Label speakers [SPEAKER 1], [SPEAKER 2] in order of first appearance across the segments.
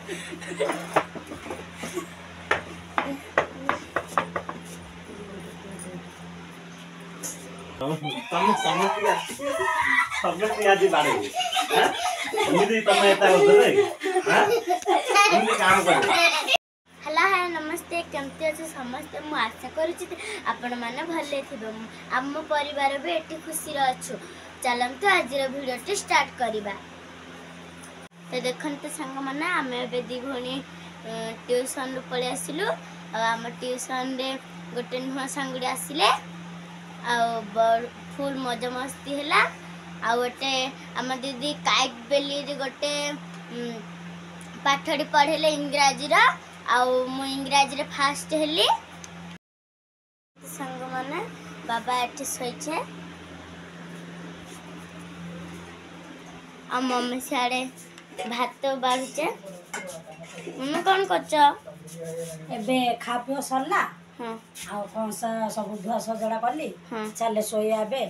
[SPEAKER 1] समझ आज बारे हां उम्मीद तुम एता होतरे हां इनके काम कर
[SPEAKER 2] हेलो हाय नमस्ते केमती अच्छे समस्ते मु आशा करुच्ची आपण मैंने भले थे आम परिवार भी एटी खुशी अच्छु चलतु आज भिडियो स्टार्ट करवा तो देखते सांग मैंने आम ए दी भणी ट्यूशन रु पलि आसिलु आम ट्यूशन रे गोटे नुआ सांगड़ी आसिले फुल मजा मस्ती है आ गोटे आम दीदी काइट बेली गोटे पाठड़ी पढ़ेले इंग्राजी मु इंग्राजी रे फास्ट हेली संग माने बाबा एठी सोइछे आ मम्मी सियाड़े भात बाढ़ुचे मम्मी कौन करछ
[SPEAKER 3] एबे खा पियो सरला
[SPEAKER 2] हां
[SPEAKER 3] आ कौन सा सब धुआ सजड़ा करली चले सोया बे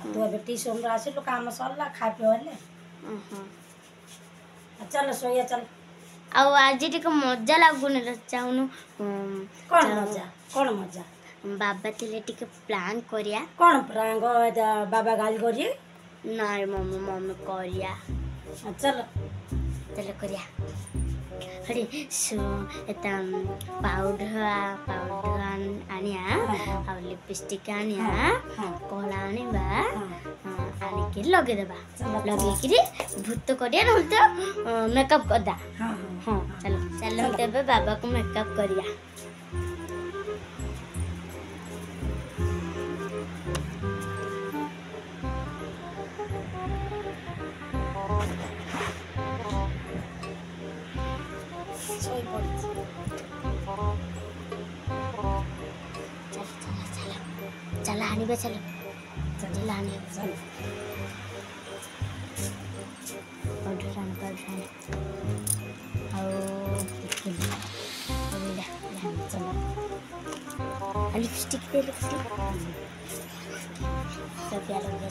[SPEAKER 3] तू एबे ट्यूशन रा आसिलु काम सरला खा पियो हेले चल सोया चल
[SPEAKER 2] आउ आज टिक मजा लागुन चाहनु
[SPEAKER 3] कौन मजा
[SPEAKER 2] बाबा तिले टिक प्लान करिया
[SPEAKER 3] कौन प्रांग बाबा गाली करी
[SPEAKER 2] ना मम्मी मम्मी करिया
[SPEAKER 3] चल
[SPEAKER 2] चल करिया हरे सो एता पाउडर आनिया आ लिपस्टिक आनिया कोला आनिबा आनी के लगे देबा लगे कि भूत करिया न तो मेकअप करदा हां चलो चलो तबे बाबा को मेकअप करिया चल आनी बे चल चल आनी चल पढ़ान और लिपस्टिक दे लिपस्टिक सब प्यार लग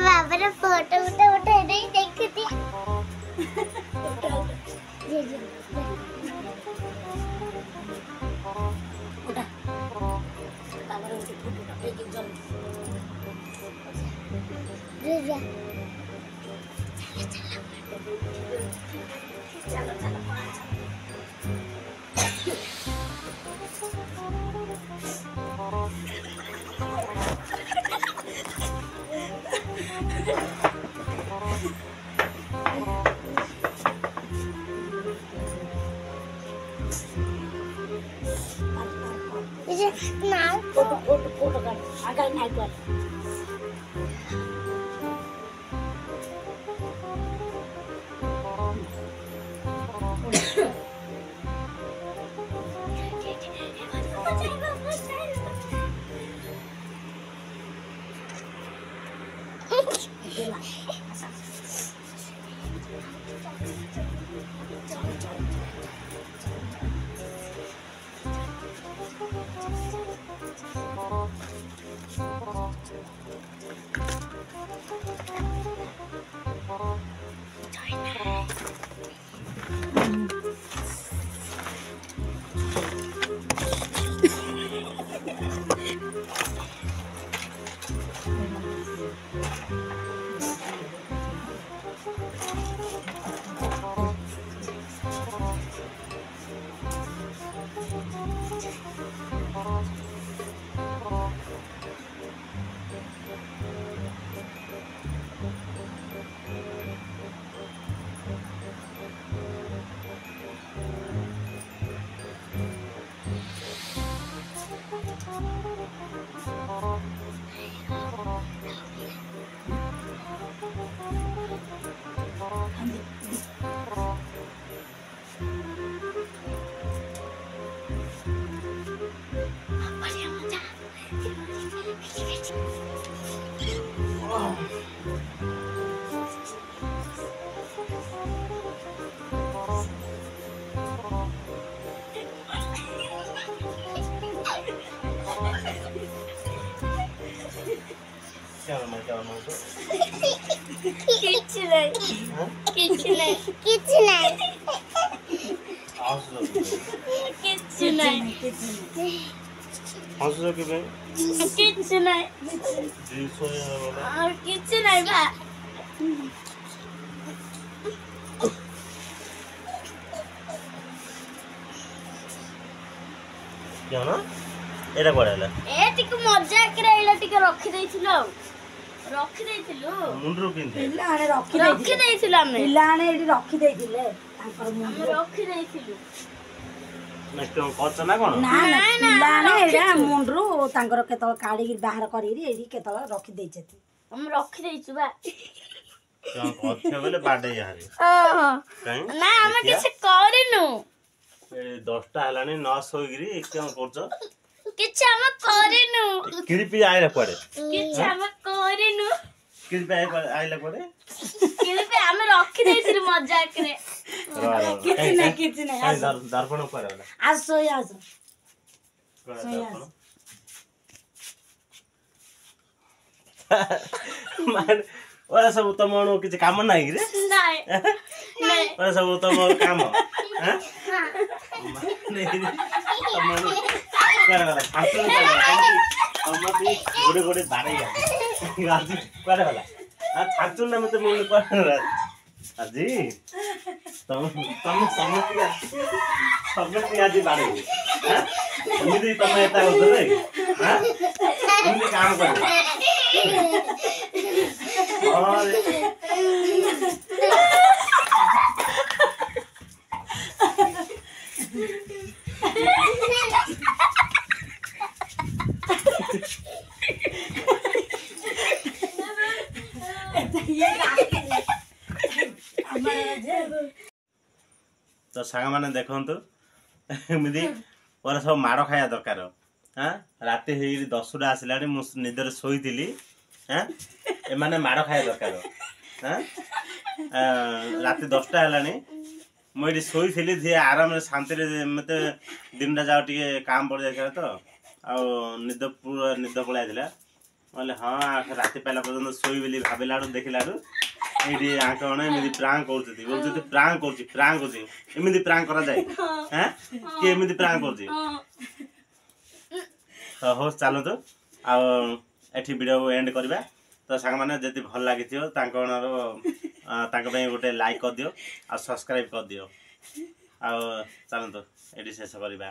[SPEAKER 2] बाबा फोटो उठा उठा नहीं देखती फोटो कर आगे नहीं कर
[SPEAKER 1] एटा पड़ेला
[SPEAKER 2] ए टिक मजा के रहिला टिक रखि दैथिलो ରଖି ଦେଇଥିଲୁ
[SPEAKER 1] ମୁଣ୍ଡରୁ ପିନ୍ଧେ
[SPEAKER 3] ପିଲାମାନେ
[SPEAKER 2] ରଖି ଦେଇଥିଲୁ ଆମେ
[SPEAKER 3] ପିଲାମାନେ ଏଠି ରଖି ଦେଇଥିଲେ ତାଙ୍କର
[SPEAKER 2] ଆମେ ରଖି ଦେଇଥିଲୁ
[SPEAKER 1] ନେକ୍ସଟ କରୁଛ ନା କଣ?
[SPEAKER 3] ନା ପିଲାମାନେ ଏଇଟା ମୁଣ୍ଡରୁ ତାଙ୍କର କେତେବେଳେ କାଢିକି ବାହାର କରିକି ଏଇଠି କେତେବେଳେ ରଖି ଦେଇଛନ୍ତି।
[SPEAKER 2] ଆମେ ରଖି ଦେଇଛୁ ବା
[SPEAKER 1] କଣ କରୁଛ ବୋଲେ ବାଡେଇ ହାରି କାଇଁ
[SPEAKER 2] ନା ଆମେ କିଛି କରିନୁ
[SPEAKER 1] 10ଟା ହେଲାଣି ନ ଶୋଇକିରି କଣ କରୁଛ?
[SPEAKER 2] କିଛି ଆମେ କରିନୁ
[SPEAKER 1] କିଳିପି ଆଇଲା କୁଆଡେ?
[SPEAKER 2] କିଛି ଆମେ କରିନୁ
[SPEAKER 1] କିଳିପି ଆଇଲା କୁଆଡେ?
[SPEAKER 2] କିଳିପି ଆମେ ରଖି ଦେଇଥିଲୁ ମଜାକରେ
[SPEAKER 3] କିଛି ନାହିଁ
[SPEAKER 1] ଦର୍ପଣ କୁଆଡେ ଗଲା?
[SPEAKER 3] ଆସ ଶୋଇ ଆସ
[SPEAKER 1] କୁଆଡେ
[SPEAKER 3] ଶୋଇ
[SPEAKER 1] ଦର୍ପଣ?
[SPEAKER 3] ଆସ
[SPEAKER 1] ମାନେ ওরা ସବୁ ତମର କିଛି କାମ ନାହିଁ କି ରେ?
[SPEAKER 2] ନାଇଁ ନାଇଁ
[SPEAKER 1] ওরা ସବୁ ତମର କାମ হ্যাঁ ତମର କୁଆଡେ ଗଲା? ଶାଶୁ ତମର ଗୋଡେ ଗୋଡେ ବାଡେଇ ଆଜି କୁଆଡେ ଗଲା? ଛାଚୁ ନା ମତେ ମୁଣ୍ଡ କୁଆଡେ ଗଲା ଆଜି? ତମେ ସମସ୍ତେ ଆଜି ବାଡେଇ ଏମିତି ତମେ ଏତା କରୁଛ ରେ ଏମିତି କାମ କରିବ तो सांग मैंने देखु एमती पर सब माड़ खाया दरकार हाँ राति 10टा आसला निदर शोली हाँ एमाने माड़ खाया दरकार हाँ राति 10टा है मुझे शोली सी आराम शांति मत दिन जाओ टे काम पड़ जाता तो निद पूरा निद पलैला बोले हाँ राति पाला पर्यटन शोई बोली भाविला देखला ये आंक एमती प्रांक कर प्रांक करमती प्रांक करा जाए हाँ किए एमती प्रांक कर हो चलतु आठी वीडियो एंड करवा तो सांग मैंने जब भल लगी गोटे लाइक कर दियो आ सब्सक्राइब कर दियो आ चलतु ये शेष करवा।